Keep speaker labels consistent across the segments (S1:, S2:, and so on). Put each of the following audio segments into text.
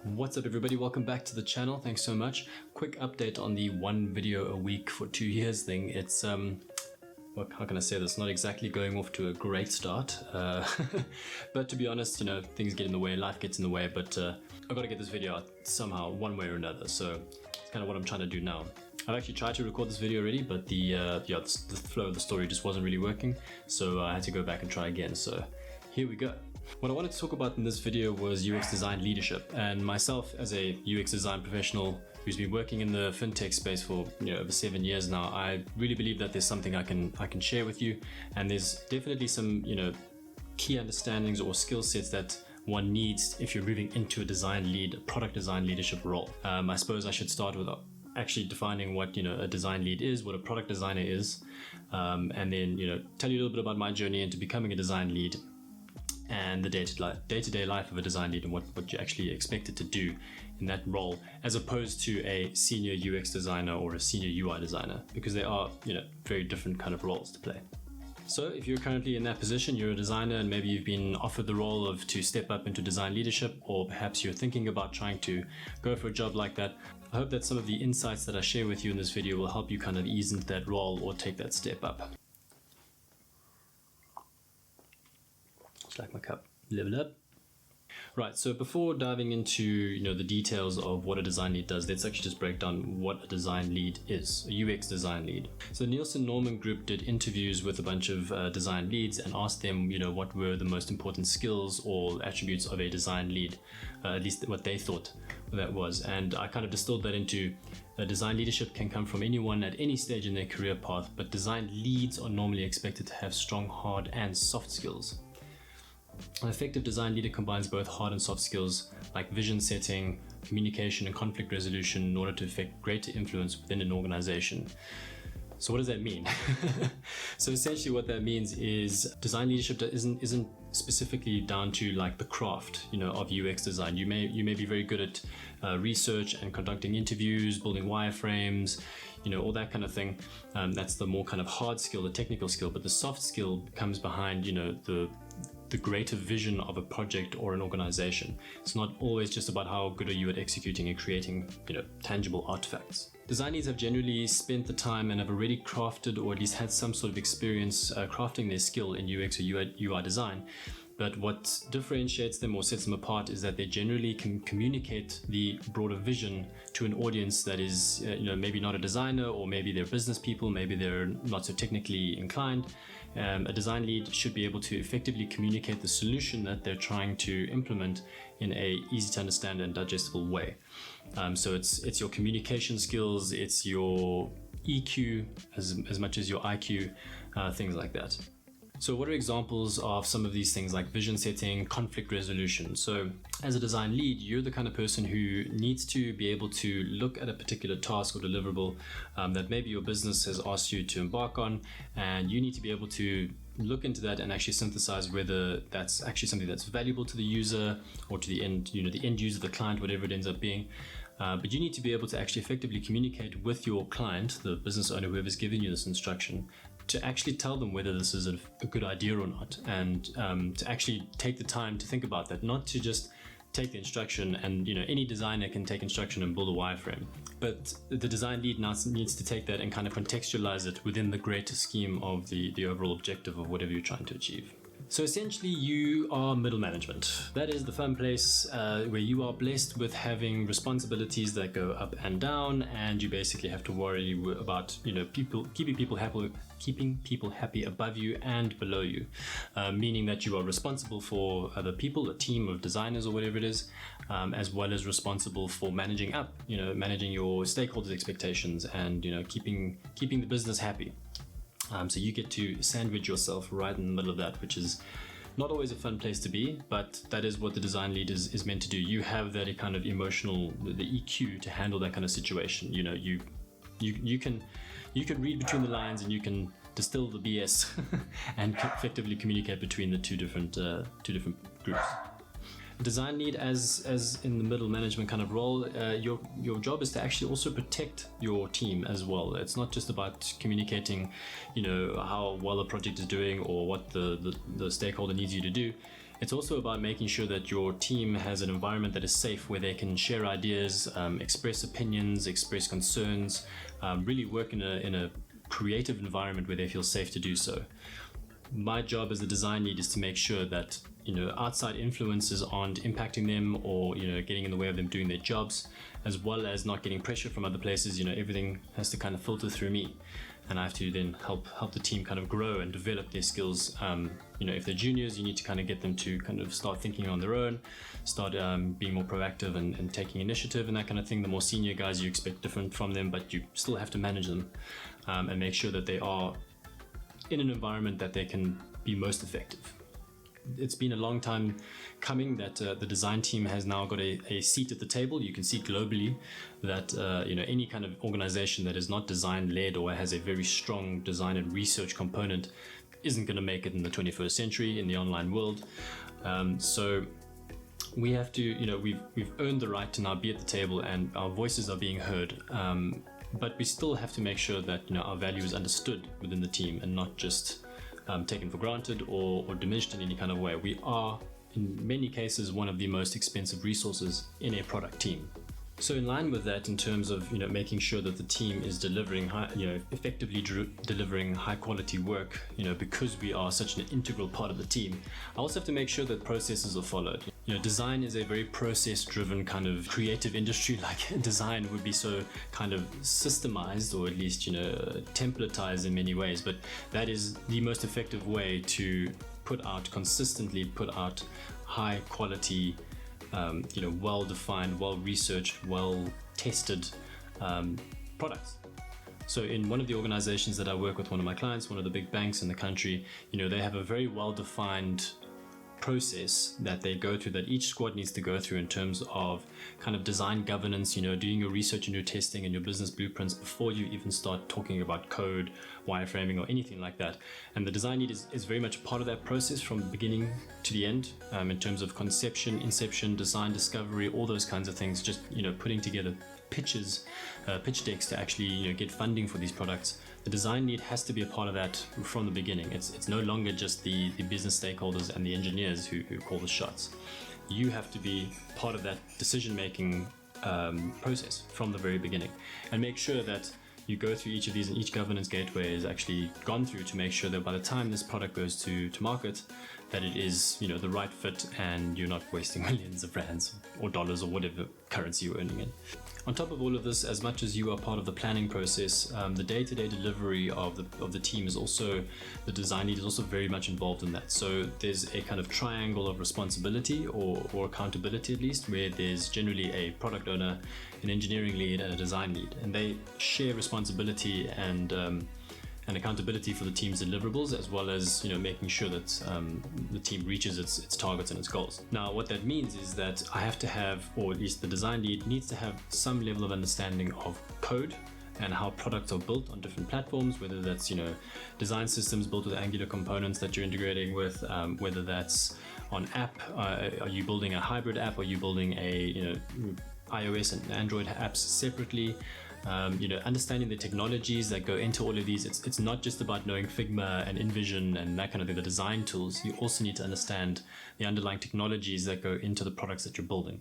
S1: What's up everybody, welcome back to the channel. Thanks so much. Quick update on the 1 video a week for 2 years thing. It's how can I say this, not exactly going off to a great start, but to be honest, you know, things get in the way, life gets in the way, but I've got to get this video out somehow, one way or another, so it's kind of what I'm trying to do now. I've actually tried to record this video already, but the flow of the story just wasn't really working, so I had to go back and try again, so here we go. What I wanted to talk about in this video was UX design leadership, and myself as a UX design professional who's been working in the fintech space for over 7 years now, I really believe that there's something I can share with you, and there's definitely some key understandings or skill sets that one needs if you're moving into a product design leadership role. I suppose I should start with actually defining what a design lead is, what a product designer is, and then tell you a little bit about my journey into becoming a design lead and the day-to-day life of a design lead and what you're actually expected to do in that role, as opposed to a senior UX designer or a senior UI designer, because they are very different kind of roles to play. So if you're currently in that position, you're a designer and maybe you've been offered the role to step up into design leadership, or perhaps you're thinking about trying to go for a job like that, I hope that some of the insights that I share with you in this video will help you kind of ease into that role or take that step up. Like my cup, level up. Right, so before diving into the details of what a design lead does, let's actually just break down what a design lead is, a UX design lead. So Nielsen Norman Group did interviews with a bunch of design leads and asked them what were the most important skills or attributes of a design lead, at least what they thought that was. And I kind of distilled that into design leadership can come from anyone at any stage in their career path, but design leads are normally expected to have strong hard and soft skills. An effective design leader combines both hard and soft skills like vision setting, communication, and conflict resolution in order to effect greater influence within an organization. So what does that mean? So essentially what that means is design leadership isn't specifically down to like the craft of UX design. You may be very good at research and conducting interviews, building wireframes, all that kind of thing. That's the more kind of hard skill, the technical skill, but the soft skill comes behind the greater vision of a project or an organization. It's not always just about how good are you at executing and creating tangible artifacts. Design leads have generally spent the time and have already crafted, or at least had some sort of experience crafting their skill in UX or UI design. But what differentiates them or sets them apart is that they generally can communicate the broader vision to an audience that is maybe not a designer, or maybe they're business people, maybe they're not so technically inclined. A design lead should be able to effectively communicate the solution that they're trying to implement in a easy to understand and digestible way. So it's your communication skills, it's your EQ as much as your IQ, things like that. So what are examples of some of these things like vision setting, conflict resolution? So as a design lead, you're the kind of person who needs to be able to look at a particular task or deliverable that maybe your business has asked you to embark on, and you need to be able to look into that and actually synthesize whether that's actually something that's valuable to the user or to the end, the end user, the client, whatever it ends up being. But you need to be able to actually effectively communicate with your client, the business owner, whoever's giving you this instruction, to actually tell them whether this is a good idea or not, and to actually take the time to think about that, not to just take the instruction. And any designer can take instruction and build a wireframe, but the design lead now needs to take that and kind of contextualize it within the greater scheme of the overall objective of whatever you're trying to achieve. So essentially you are middle management. That is the fun place where you are blessed with having responsibilities that go up and down, and you basically have to worry about keeping people happy above you and below you, meaning that you are responsible for other people, a team of designers or whatever it is, as well as responsible for managing up, managing your stakeholders' expectations and keeping the business happy. So you get to sandwich yourself right in the middle of that, which is not always a fun place to be, but that is what the design lead is meant to do. You have that kind of emotional, the EQ to handle that kind of situation. You can read between the lines and you can distill the BS and effectively communicate between the two different groups. Design lead, as in the middle management kind of role, your job is to actually also protect your team as well. It's not just about communicating, how well the project is doing or what the stakeholder needs you to do. It's also about making sure that your team has an environment that is safe, where they can share ideas, express opinions, express concerns, really work in a creative environment where they feel safe to do so. My job as a design lead is to make sure that outside influences aren't impacting them or getting in the way of them doing their jobs, as well as not getting pressure from other places. Everything has to kind of filter through me, and I have to then help the team kind of grow and develop their skills. If they're juniors, you need to kind of get them to kind of start thinking on their own, start being more proactive and taking initiative and that kind of thing. The more senior guys, you expect different from them, but you still have to manage them and make sure that they are in an environment that they can be most effective. It's been a long time coming that the design team has now got a seat at the table. You can see globally that any kind of organization that is not design led or has a very strong design and research component isn't going to make it in the 21st century in the online world. So we have to, we've earned the right to now be at the table, and our voices are being heard. But we still have to make sure that our value is understood within the team and not just taken for granted or diminished in any kind of way. We are, in many cases, one of the most expensive resources in a product team. So in line with that, in terms of making sure that the team is delivering effectively delivering high quality work, because we are such an integral part of the team, I also have to make sure that processes are followed. Design is a very process driven kind of creative industry. Like design would be so kind of systemized, or at least templatized in many ways, but that is the most effective way to consistently put out high quality, well-defined, well-researched, well-tested products. So in one of the organizations that I work with, one of my clients, one of the big banks in the country, they have a very well-defined process that they go through, that each squad needs to go through in terms of kind of design governance, doing your research and your testing and your business blueprints before you even start talking about code, wireframing, or anything like that. And the design lead is very much part of that process from the beginning to the end, in terms of conception, inception, design, discovery, all those kinds of things, just putting together pitch decks to actually get funding for these products. The design lead has to be a part of that from the beginning. It's no longer just the business stakeholders and the engineers who call the shots. You have to be part of that decision-making process from the very beginning, and make sure that you go through each of these, and each governance gateway is actually gone through to make sure that by the time this product goes to market, that it is the right fit and you're not wasting millions of rands or dollars or whatever currency you're earning in. On top of all of this, as much as you are part of the planning process, the day-to-day delivery of the team is also, the design lead is also very much involved in that. So there's a kind of triangle of responsibility or accountability, at least, where there's generally a product owner, an engineering lead, and a design lead, and they share responsibility and accountability for the team's deliverables, as well as making sure that the team reaches its targets and its goals. Now, what that means is that I have to have, or at least the design lead needs to have, some level of understanding of code and how products are built on different platforms, whether that's design systems built with Angular components that you're integrating with, whether that's on app, are you building a hybrid app, are you building a iOS and Android apps separately? Understanding the technologies that go into all of these. It's not just about knowing Figma and InVision and that kind of thing, the design tools. You also need to understand the underlying technologies that go into the products that you're building.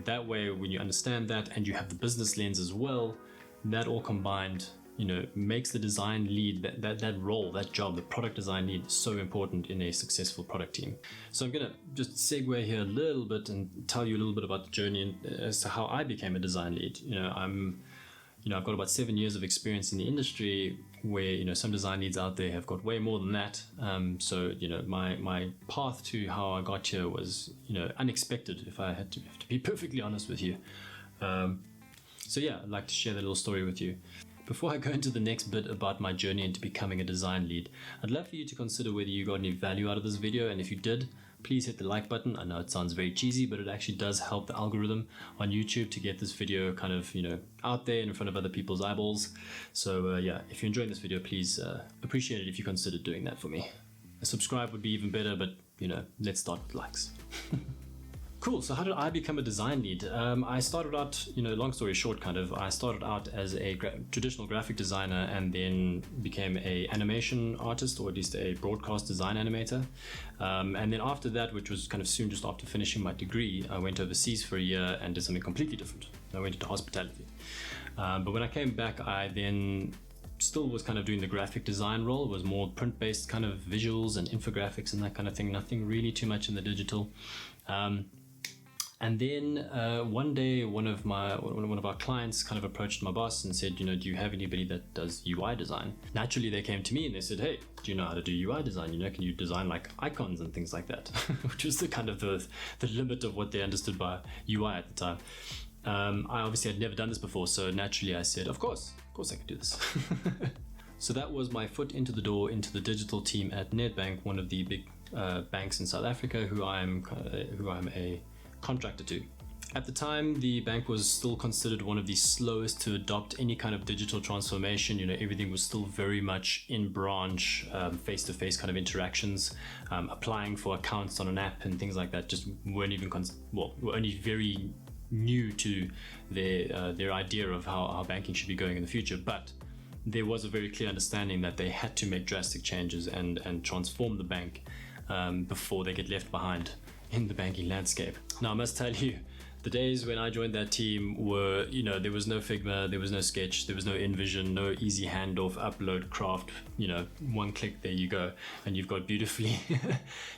S1: That way, when you understand that and you have the business lens as well, that all combined, makes the design lead, that role, that job, the product design lead, so important in a successful product team. So I'm gonna just segue here a little bit and tell you a little bit about the journey as to how I became a design lead. I've got about 7 years of experience in the industry, where some design leads out there have got way more than that. So my path to how I got here was unexpected, if I had to be perfectly honest with you. So yeah, I'd like to share that little story with you. Before I go into the next bit about my journey into becoming a design lead, I'd love for you to consider whether you got any value out of this video, and if you did, please hit the like button. I know it sounds very cheesy, but it actually does help the algorithm on YouTube to get this video kind of out there in front of other people's eyeballs. So yeah, if you're enjoying this video, please appreciate it if you consider doing that for me. A subscribe would be even better, but let's start with likes. Cool. So how did I become a design lead? I started out, long story short, I started out as a traditional graphic designer and then became a animation artist, or at least a broadcast design animator. And then after that, which was kind of soon just after finishing my degree, I went overseas for a year and did something completely different. I went into hospitality. But when I came back, I then still was kind of doing the graphic design role. It was more print-based kind of visuals and infographics and that kind of thing. Nothing really too much in the digital. And then one day, one of our clients kind of approached my boss and said, do you have anybody that does UI design? Naturally, they came to me and they said, hey, do you know how to do UI design? Can you design like icons and things like that? Which was the kind of the limit of what they understood by UI at the time. I obviously had never done this before, so naturally I said, of course I could do this. So that was my foot into the door into the digital team at Nedbank, one of the big banks in South Africa, who I'm a contractor to. At the time, the bank was still considered one of the slowest to adopt any kind of digital transformation. everything was still very much in branch, face-to-face kind of interactions. Applying for accounts on an app and things like that just weren't even were only very new to their idea of how banking should be going in the future. But there was a very clear understanding that they had to make drastic changes and transform the bank before they get left behind in the banking landscape. Now, I must tell you, the days when I joined that team were, there was no Figma, there was no Sketch, there was no InVision, no easy handoff, upload, craft, one click, there you go. And you've got beautifully,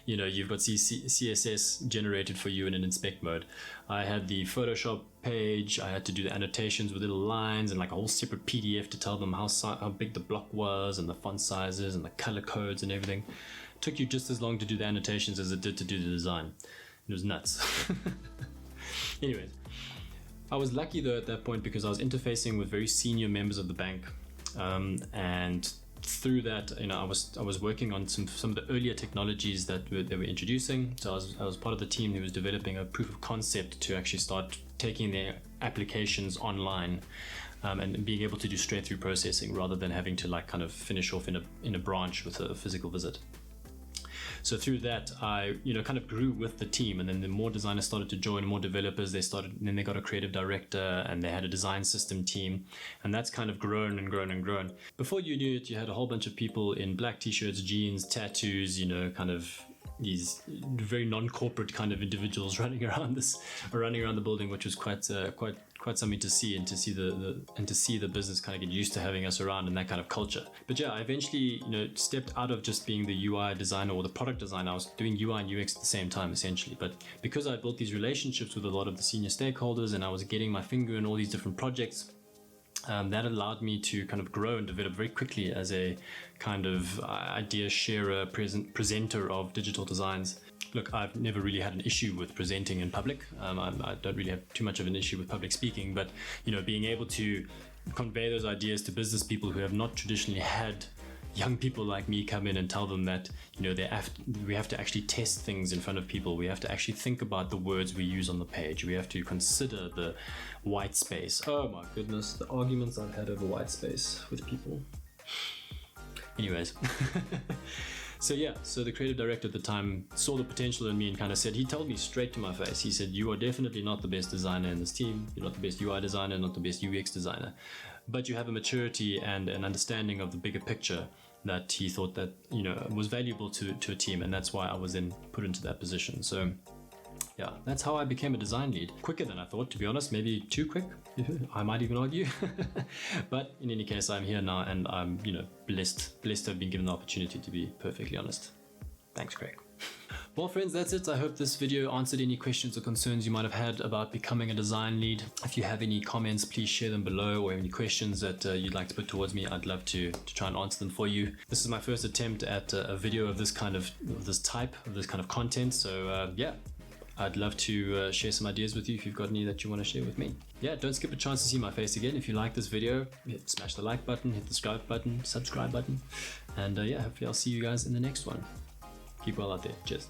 S1: you've got CSS generated for you in an inspect mode. I had the Photoshop page, I had to do the annotations with little lines and like a whole separate PDF to tell them how big the block was and the font sizes and the color codes and everything. It took you just as long to do the annotations as it did to do the design. It was nuts. Anyways, I was lucky though at that point because I was interfacing with very senior members of the bank, and through that, I was working on some of the earlier technologies that they were introducing. So I was part of the team who was developing a proof of concept to actually start taking their applications online, and being able to do straight through processing rather than having to like kind of finish off in a branch with a physical visit. So through that, I kind of grew with the team, and then the more designers started to join, more developers and then they got a creative director, and they had a design system team, and that's kind of grown and grown and grown. Before you knew it, you had a whole bunch of people in black t-shirts, jeans, tattoos, kind of these very non-corporate kind of individuals running around the building, which was quite something to see, and to see the business kind of get used to having us around in that kind of culture. But yeah, I eventually stepped out of just being the UI designer or the product designer. I was doing UI and UX at the same time essentially, but because I built these relationships with a lot of the senior stakeholders and I was getting my finger in all these different projects, that allowed me to kind of grow and develop very quickly as a kind of idea sharer, presenter of digital designs. Look, I've never really had an issue with presenting in public. I don't really have too much of an issue with public speaking, but being able to convey those ideas to business people who have not traditionally had young people like me come in and tell them that we have to actually test things in front of people. We have to actually think about the words we use on the page. We have to consider the white space. Oh my goodness, the arguments I've had over white space with people. Anyways. So the creative director at the time saw the potential in me and kind of said, he told me straight to my face, he said, you are definitely not the best designer in this team. You're not the best UI designer, not the best UX designer, but you have a maturity and an understanding of the bigger picture that he thought that, was valuable to a team. And that's why I was then put into that position. So yeah, that's how I became a design lead. Quicker than I thought, to be honest, maybe too quick, I might even argue. But in any case, I'm here now, and I'm, blessed to have been given the opportunity, to be perfectly honest. Thanks, Craig. Well, friends, that's it. I hope this video answered any questions or concerns you might have had about becoming a design lead. If you have any comments, please share them below, or any questions that you'd like to put towards me. I'd love to try and answer them for you. This is my first attempt at a video of this kind of content. So yeah, I'd love to share some ideas with you if you've got any that you want to share with me. Yeah, don't skip a chance to see my face again. If you like this video, smash the like button, hit the subscribe button, and yeah, hopefully I'll see you guys in the next one. Keep well out there. Cheers.